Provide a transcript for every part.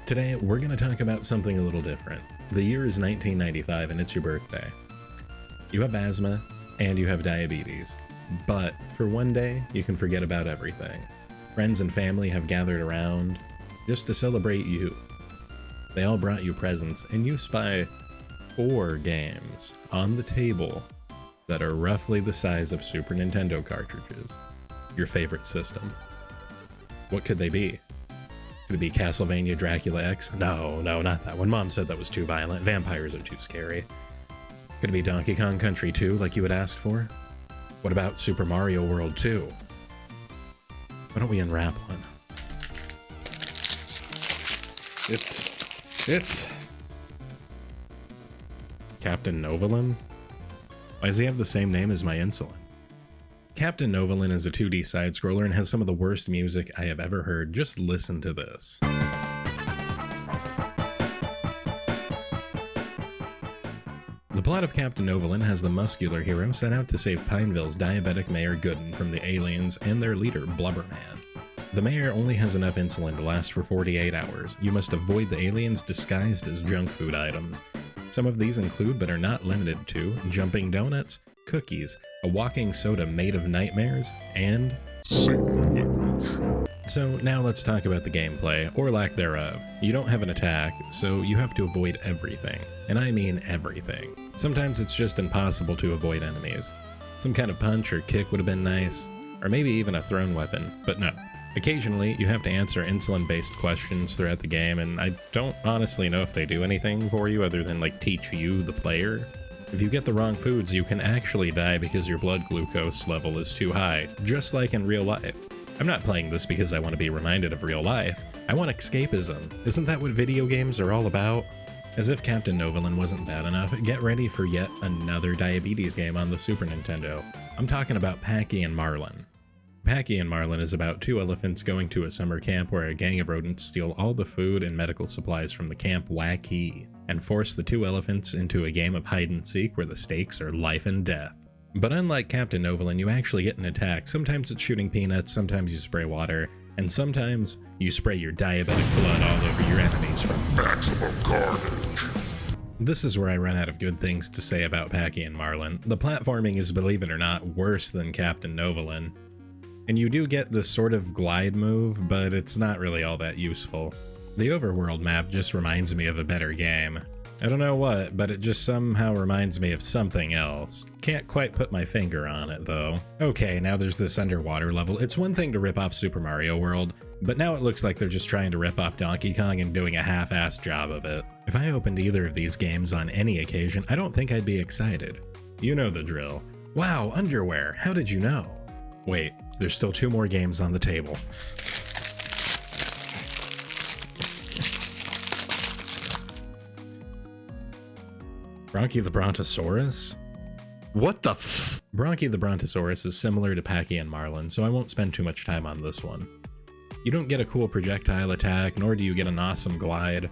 Today, we're going to talk about something a little different. The year is 1995 and it's your birthday. You have asthma and you have diabetes, but for one day, you can forget about everything. Friends and family have gathered around just to celebrate you. They all brought you presents and you spy 4 games on the table that are roughly the size of Super Nintendo cartridges. Your favorite system. What could they be? Could it be Castlevania Dracula X? No, not that one. Mom said that was too violent. Vampires are too scary. Could it be Donkey Kong Country 2 like you had asked for? What about Super Mario World 2? Why don't we unwrap one? It's Captain Novolin? Why does he have the same name as my insulin? Captain Novolin is a 2D side-scroller and has some of the worst music I have ever heard. Just listen to this. The plot of Captain Novolin has the muscular hero set out to save Pineville's diabetic Mayor Gooden from the aliens and their leader, Blubberman. The mayor only has enough insulin to last for 48 hours. You must avoid the aliens disguised as junk food items. Some of these include, but are not limited to, jumping donuts, cookies, a walking soda made of nightmares, and So now let's talk about the gameplay, or lack thereof. You don't have an attack, so you have to avoid everything. And I mean everything. Sometimes it's just impossible to avoid enemies. Some kind of punch or kick would have been nice, or maybe even a thrown weapon, but no. Occasionally, you have to answer insulin-based questions throughout the game, and I don't honestly know if they do anything for you other than like teach you, the player. If you get the wrong foods, you can actually die because your blood glucose level is too high, just like in real life. I'm not playing this because I want to be reminded of real life. I want escapism. Isn't that what video games are all about? As if Captain Novolin wasn't bad enough, get ready for yet another diabetes game on the Super Nintendo. I'm talking about Packy and Marlin. Packy and Marlin is about 2 elephants going to a summer camp where a gang of rodents steal all the food and medical supplies from the camp Waukee and force the 2 elephants into a game of hide-and-seek where the stakes are life and death. But unlike Captain Novolin, you actually get an attack. Sometimes it's shooting peanuts, sometimes you spray water, and sometimes you spray your diabetic blood all over your enemies for maximum carnage. This is where I run out of good things to say about Packy and Marlin. The platforming is, believe it or not, worse than Captain Novolin. And you do get this sort of glide move, but it's not really all that useful. The overworld map just reminds me of a better game. I don't know what, but it just somehow reminds me of something else. Can't quite put my finger on it, though. Okay, now there's this underwater level. It's one thing to rip off Super Mario World, but now it looks like they're just trying to rip off Donkey Kong and doing a half-assed job of it. If I opened either of these games on any occasion, I don't think I'd be excited. You know the drill. Wow, underwear, how did you know? Wait, there's still 2 more games on the table. Bronchi the Brontosaurus? What the f? Bronchi the Brontosaurus is similar to Packy and Marlin, so I won't spend too much time on this one. You don't get a cool projectile attack, nor do you get an awesome glide.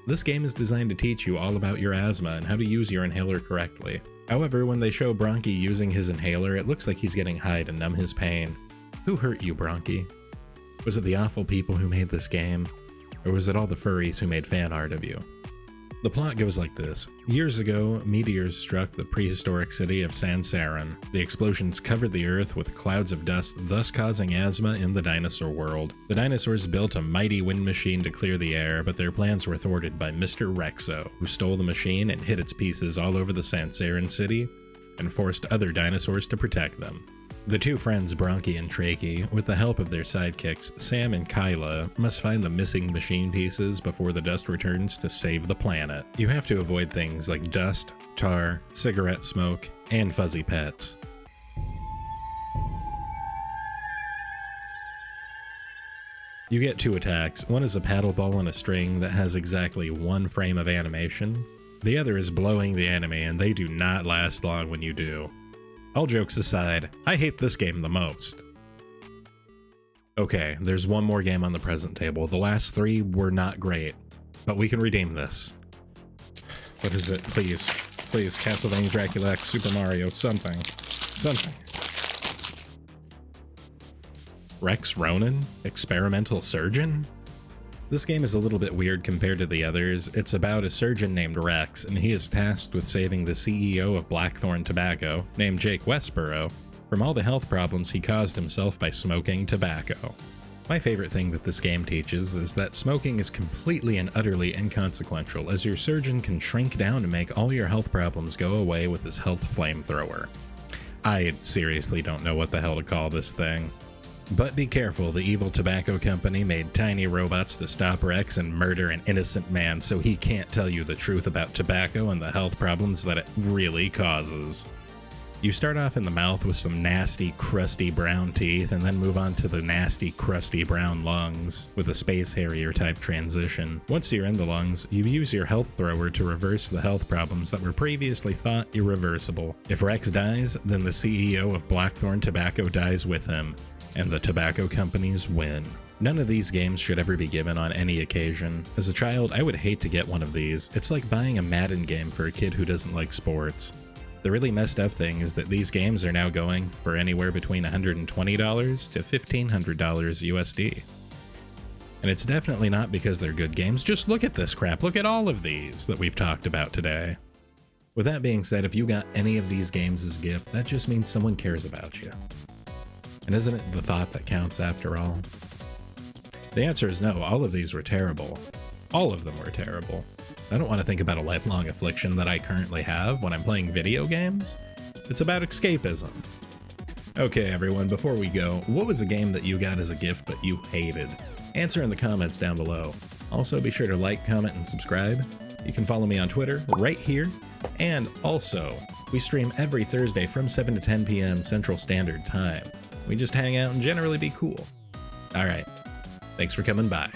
This game is designed to teach you all about your asthma and how to use your inhaler correctly. However, when they show Bronchi using his inhaler, it looks like he's getting high to numb his pain. Who hurt you, Bronchi? Was it the awful people who made this game? Or was it all the furries who made fan art of you? The plot goes like this. Years ago, meteors struck the prehistoric city of Sansarin. The explosions covered the earth with clouds of dust, thus causing asthma in the dinosaur world. The dinosaurs built a mighty wind machine to clear the air, but their plans were thwarted by Mr. Rexo, who stole the machine and hid its pieces all over the Sansarin city, and forced other dinosaurs to protect them. The 2 friends, Bronchi and Trachy, with the help of their sidekicks, Sam and Kyla, must find the missing machine pieces before the dust returns to save the planet. You have to avoid things like dust, tar, cigarette smoke, and fuzzy pets. You get 2 attacks. One is a paddle ball on a string that has exactly 1 frame of animation. The other is blowing the enemy, and they do not last long when you do. All jokes aside, I hate this game the most. Okay, there's 1 more game on the present table. The last 3 were not great, but we can redeem this. What is it? Please. Please, Castlevania Dracula X, Super Mario, something. Something. Rex Ronan? Experimental Surgeon? This game is a little bit weird compared to the others. It's about a surgeon named Rex, and he is tasked with saving the CEO of Blackthorn Tobacco, named Jake Westboro, from all the health problems he caused himself by smoking tobacco. My favorite thing that this game teaches is that smoking is completely and utterly inconsequential, as your surgeon can shrink down and make all your health problems go away with his health flamethrower. I seriously don't know what the hell to call this thing. But be careful, the evil tobacco company made tiny robots to stop Rex and murder an innocent man, so he can't tell you the truth about tobacco and the health problems that it really causes. You start off in the mouth with some nasty, crusty brown teeth, and then move on to the nasty, crusty brown lungs with a Space Harrier type transition. Once you're in the lungs, you use your health thrower to reverse the health problems that were previously thought irreversible. If Rex dies, then the CEO of Blackthorn Tobacco dies with him, and the tobacco companies win. None of these games should ever be given on any occasion. As a child, I would hate to get one of these. It's like buying a Madden game for a kid who doesn't like sports. The really messed up thing is that these games are now going for anywhere between $120 to $1,500 USD. And it's definitely not because they're good games. Just look at this crap. Look at all of these that we've talked about today. With that being said, if you got any of these games as a gift, that just means someone cares about you. And isn't it the thought that counts after all? The answer is no, all of these were terrible. All of them were terrible. I don't want to think about a lifelong affliction that I currently have when I'm playing video games. It's about escapism. Okay everyone, before we go, what was a game that you got as a gift but you hated? Answer in the comments down below. Also be sure to like, comment, and subscribe. You can follow me on Twitter right here. And also, we stream every Thursday from 7 to 10 p.m. Central Standard Time. We just hang out and generally be cool. Alright, thanks for coming by.